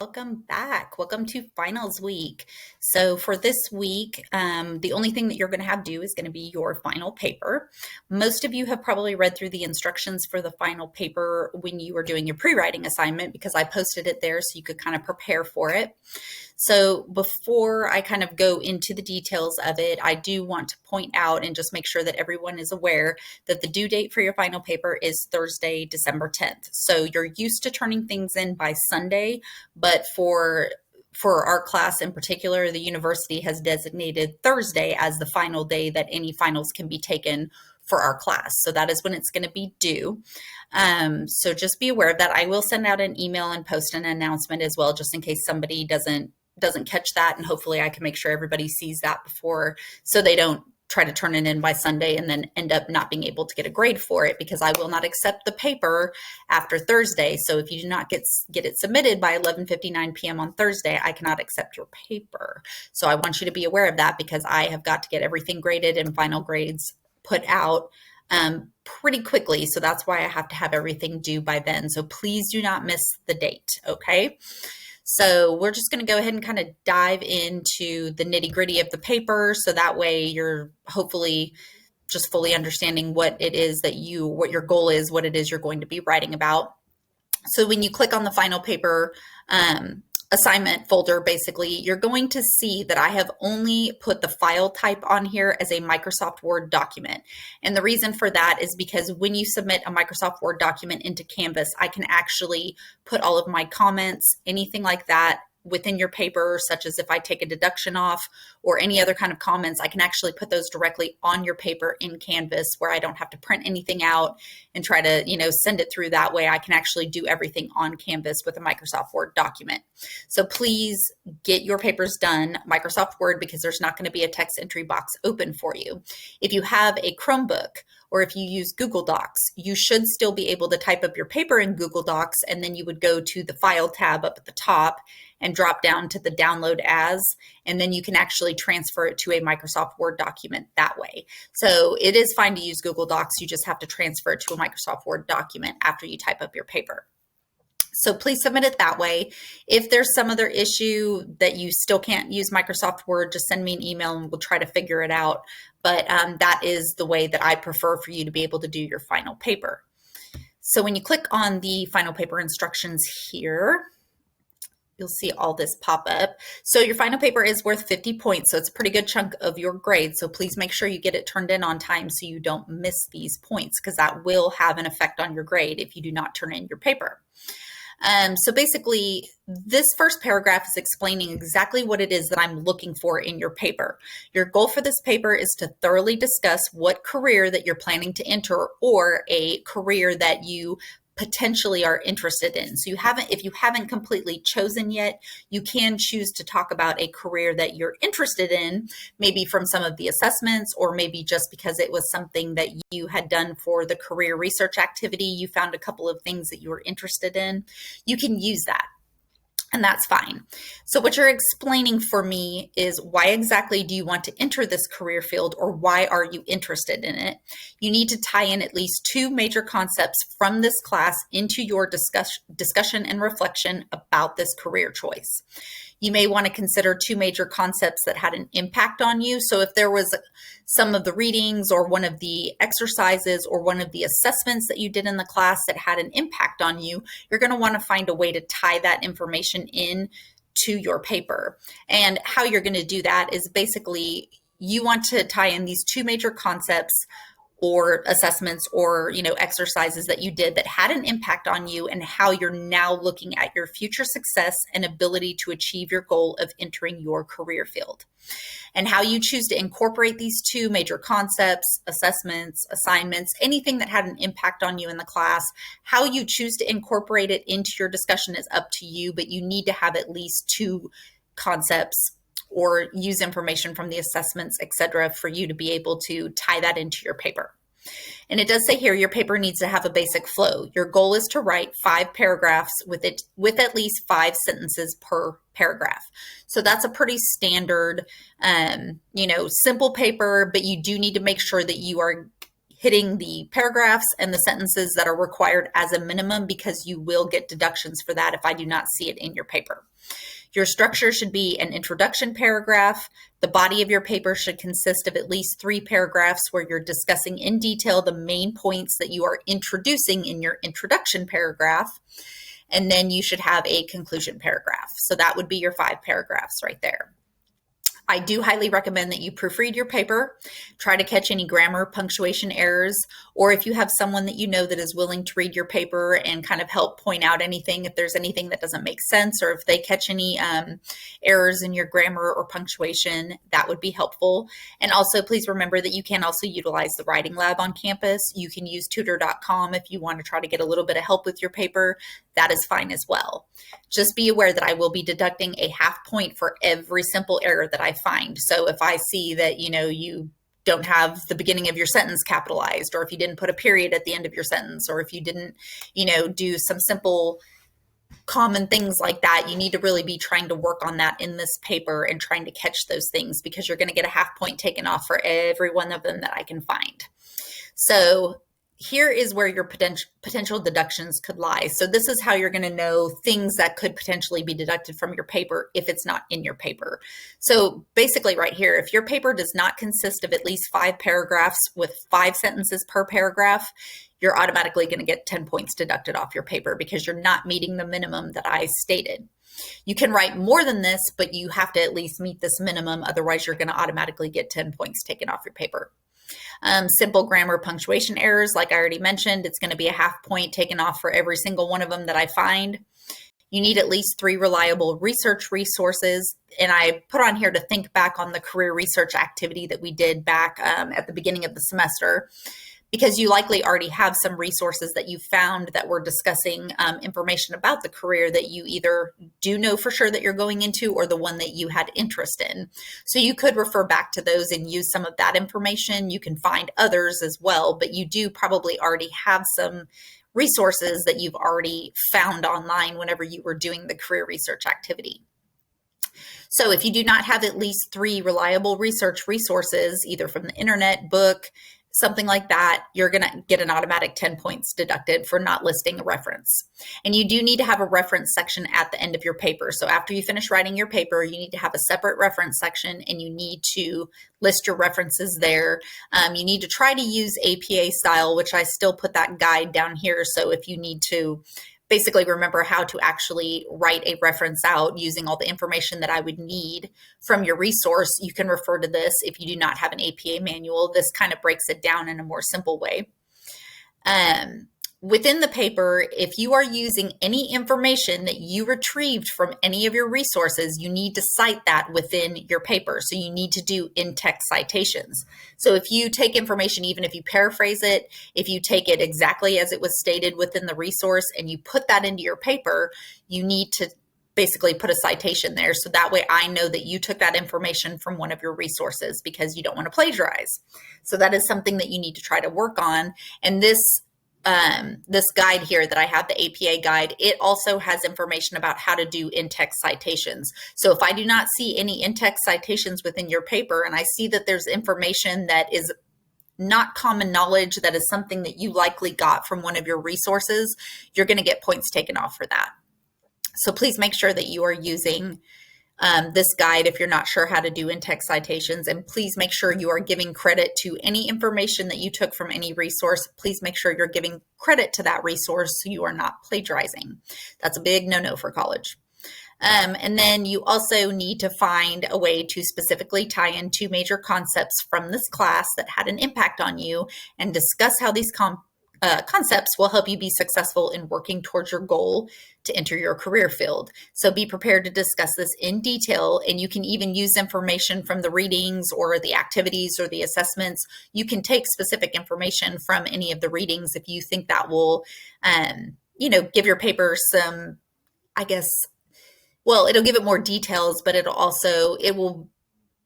Welcome back. Welcome to finals week. So for this week, the only thing that you're going to have due is going to be your final paper. Most of you have probably read through the instructions for the final paper when you were doing your pre-writing assignment because I posted it there so you could kind of prepare for it. So before I kind of go into the details of it, I do want to point out and just make sure that everyone is aware that the due date for your final paper is Thursday, December 10th. So you're used to turning things in by Sunday, but for our class in particular, the university has designated Thursday as the final day that any finals can be taken for our class. So that is when it's going to be due. So just be aware of that. I will send out an email and post an announcement as well, just in case somebody doesn't catch that, and hopefully I can make sure everybody sees that before, so they don't try to turn it in by Sunday and then end up not being able to get a grade for it, because I will not accept the paper after Thursday. So if you do not get it submitted by 11:59 p.m. on Thursday, I cannot accept your paper. So I want you to be aware of that, because I have got to get everything graded and final grades put out pretty quickly. So that's why I have to have everything due by then. So please do not miss the date, okay? So we're just going to go ahead and kind of dive into the nitty gritty of the paper. So that way you're hopefully just fully understanding what it is that what your goal is, what it is you're going to be writing about. So when you click on the final paper assignment folder, basically, you're going to see that I have only put the file type on here as a Microsoft Word document. And the reason for that is because when you submit a Microsoft Word document into Canvas, I can actually put all of my comments, anything like that, within your paper, such as if I take a deduction off or any other kind of comments, I can actually put those directly on your paper in Canvas, where I don't have to print anything out and try to, send it through that way. I can actually do everything on Canvas with a Microsoft Word document. So please get your papers done Microsoft Word, because there's not going to be a text entry box open for you. If you have a Chromebook, or if you use Google Docs, you should still be able to type up your paper in Google Docs, and then you would go to the File tab up at the top and drop down to the Download As, and then you can actually transfer it to a Microsoft Word document that way. So it is fine to use Google Docs, you just have to transfer it to a Microsoft Word document after you type up your paper. So please submit it that way. If there's some other issue that you still can't use Microsoft Word, just send me an email and we'll try to figure it out. But that is the way that I prefer for you to be able to do your final paper. So when you click on the final paper instructions here, you'll see all this pop up. So your final paper is worth 50 points, so it's a pretty good chunk of your grade. So please make sure you get it turned in on time so you don't miss these points, because that will have an effect on your grade if you do not turn in your paper. So basically, this first paragraph is explaining exactly what it is that I'm looking for in your paper. Your goal for this paper is to thoroughly discuss what career that you're planning to enter, or a career that you potentially are interested in. So if you haven't completely chosen yet, you can choose to talk about a career that you're interested in, maybe from some of the assessments, or maybe just because it was something that you had done for the career research activity. You found a couple of things that you were interested in. You can use that, and that's fine. So what you're explaining for me is, why exactly do you want to enter this career field, or why are you interested in it? You need to tie in at least two major concepts from this class into your discussion and reflection about this career choice. You may want to consider two major concepts that had an impact on you. So if there was some of the readings, or one of the exercises, or one of the assessments that you did in the class that had an impact on you, you're going to want to find a way to tie that information in to your paper. And how you're going to do that is basically, you want to tie in these two major concepts or assessments, or exercises that you did that had an impact on you, and how you're now looking at your future success and ability to achieve your goal of entering your career field. And how you choose to incorporate these two major concepts, assessments, assignments, anything that had an impact on you in the class, how you choose to incorporate it into your discussion is up to you, but you need to have at least two concepts, or use information from the assessments, etc., for you to be able to tie that into your paper. And it does say here, your paper needs to have a basic flow. Your goal is to write 5 paragraphs with at least 5 sentences per paragraph. So that's a pretty standard, simple paper, but you do need to make sure that you are hitting the paragraphs and the sentences that are required as a minimum, because you will get deductions for that if I do not see it in your paper. Your structure should be an introduction paragraph. The body of your paper should consist of at least 3 paragraphs where you're discussing in detail the main points that you are introducing in your introduction paragraph. And then you should have a conclusion paragraph. So that would be your 5 paragraphs right there. I do highly recommend that you proofread your paper, try to catch any grammar, punctuation errors, or if you have someone that you know that is willing to read your paper and kind of help point out anything, if there's anything that doesn't make sense, or if they catch any errors in your grammar or punctuation, that would be helpful. And also, please remember that you can also utilize the writing lab on campus. You can use tutor.com if you want to try to get a little bit of help with your paper. That is fine as well. Just be aware that I will be deducting a half point for every simple error that I find. So if I see that, you don't have the beginning of your sentence capitalized, or if you didn't put a period at the end of your sentence, or if you didn't, do some simple common things like that, you need to really be trying to work on that in this paper and trying to catch those things, because you're going to get a half point taken off for every one of them that I can find. So here is where your potential deductions could lie. So this is how you're going to know things that could potentially be deducted from your paper if it's not in your paper. So basically right here, if your paper does not consist of at least 5 paragraphs with 5 sentences per paragraph, you're automatically going to get 10 points deducted off your paper because you're not meeting the minimum that I stated. You can write more than this, but you have to at least meet this minimum. Otherwise, you're going to automatically get 10 points taken off your paper. Simple grammar, punctuation errors, like I already mentioned, it's going to be a half point taken off for every single one of them that I find. You need at least 3 reliable research resources. And I put on here to think back on the career research activity that we did back at the beginning of the semester, because you likely already have some resources that you found that were discussing information about the career that you either do know for sure that you're going into, or the one that you had interest in. So you could refer back to those and use some of that information. You can find others as well, but you do probably already have some resources that you've already found online whenever you were doing the career research activity. So if you do not have at least 3 reliable research resources, either from the internet, book, something like that, you're going to get an automatic 10 points deducted for not listing a reference. And you do need to have a reference section at the end of your paper. So after you finish writing your paper, you need to have a separate reference section, and you need to list your references there. You need to try to use APA style, which I still put that guide down here. So if you need to basically remember how to actually write a reference out using all the information that I would need from your resource, you can refer to this. If you do not have an APA manual, this kind of breaks it down in a more simple way. Within the paper, if you are using any information that you retrieved from any of your resources, you need to cite that within your paper. So you need to do in-text citations. So if you take information, even if you paraphrase it, if you take it exactly as it was stated within the resource and you put that into your paper, you need to basically put a citation there. So that way I know that you took that information from one of your resources, because you don't want to plagiarize. So that is something that you need to try to work on. And this guide here that I have, the APA guide, it also has information about how to do in-text citations. So if I do not see any in-text citations within your paper, and I see that there's information that is not common knowledge, that is something that you likely got from one of your resources, you're going to get points taken off for that. So please make sure that you are using this guide if you're not sure how to do in-text citations, and please make sure you are giving credit to any information that you took from any resource. Please make sure you're giving credit to that resource so you are not plagiarizing. That's a big no-no for college. And then you also need to find a way to specifically tie in 2 major concepts from this class that had an impact on you, and discuss how these concepts will help you be successful in working towards your goal to enter your career field. So be prepared to discuss this in detail, and you can even use information from the readings or the activities or the assessments. You can take specific information from any of the readings if you think that will, give your paper some, it'll give it more details, but it will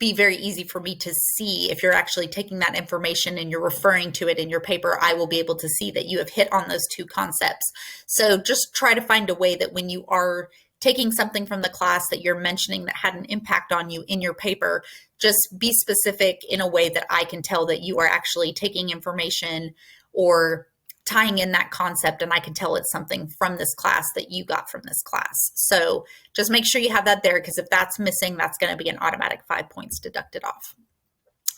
be very easy for me to see if you're actually taking that information and you're referring to it in your paper. I will be able to see that you have hit on those 2 concepts. So just try to find a way that when you are taking something from the class that you're mentioning that had an impact on you in your paper, just be specific in a way that I can tell that you are actually taking information or tying in that concept, and I can tell it's something from this class that you got from this class. So just make sure you have that there, because if that's missing, that's going to be an automatic 5 points deducted off.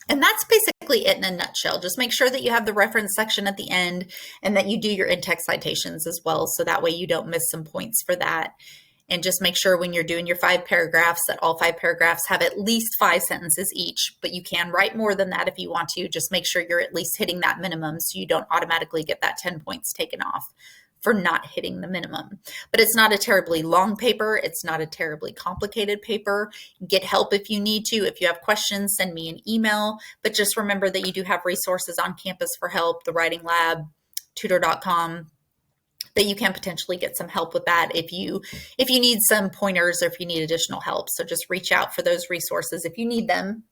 And that's basically it in a nutshell. Just make sure that you have the reference section at the end and that you do your in-text citations as well, so that way you don't miss some points for that. And just make sure when you're doing your 5 paragraphs that all 5 paragraphs have at least 5 sentences each, but you can write more than that if you want to. Just make sure you're at least hitting that minimum so you don't automatically get that 10 points taken off for not hitting the minimum. But it's not a terribly long paper. It's not a terribly complicated paper. Get help if you need to. If you have questions, send me an email. But just remember that you do have resources on campus for help, the Writing Lab, tutor.com, that you can potentially get some help with that if you need some pointers or if you need additional help. So just reach out for those resources if you need them.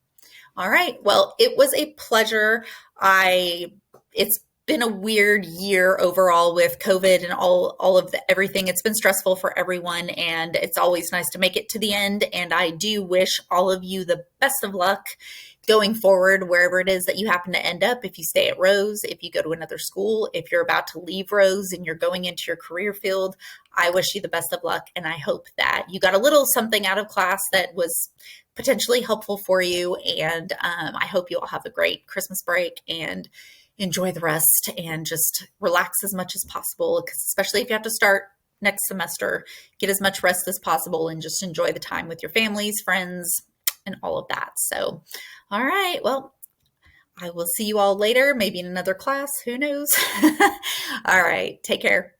All right. Well, it was a pleasure. It's been a weird year overall with COVID and all of everything. It's been stressful for everyone, and it's always nice to make it to the end. And I do wish all of you the best of luck going forward, wherever it is that you happen to end up. If you stay at Rose, if you go to another school, if you're about to leave Rose and you're going into your career field, I wish you the best of luck. And I hope that you got a little something out of class that was potentially helpful for you. And I hope you all have a great Christmas break and enjoy the rest and just relax as much as possible, because especially if you have to start next semester, get as much rest as possible and just enjoy the time with your families, friends, and all of that. So, all right, well, I will see you all later, maybe in another class, who knows? All right, take care.